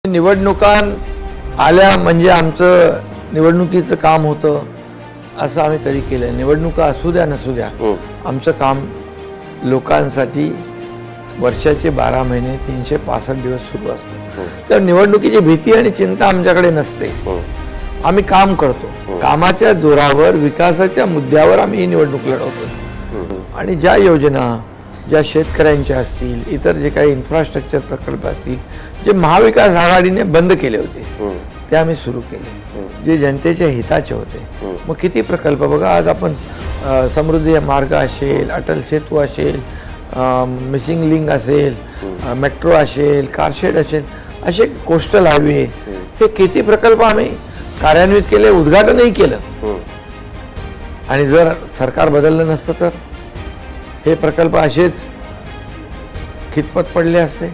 निवडणुका आल्या म्हणजे आमचं निवडणुकीचं काम होतं असं आम्ही कधी केलं. निवडणुका असू द्या नसू द्या, आमचं काम लोकांसाठी वर्षाचे 12 महिने 365 दिवस सुरू असतं. तर निवडणुकीची भीती आणि चिंता आमच्याकडे नसते. आम्ही काम करतो, कामाच्या जोरावर विकासाच्या मुद्द्यावर आम्ही ही निवडणूक लढवतो. आणि ज्या योजना ज्या शेतकऱ्यांच्या असतील, इतर जे काही इन्फ्रास्ट्रक्चर प्रकल्प असतील, जे महाविकास आघाडीने बंद केले होते ते आम्ही सुरू केले, जे जनतेच्या हिताचे होते. मग किती प्रकल्प बघा, आज आपण समृद्धी मार्ग असेल, अटल सेतू असेल, मिसिंग लिंक असेल, मेट्रो असेल, कारशेड असेल, असे कोस्टल हायवे, हे किती प्रकल्प आम्ही कार्यान्वित केले, उद्घाटनही केलं. आणि जर सरकार बदललं नसतं तर हे प्रकल्प असेच खितपत पडले असते.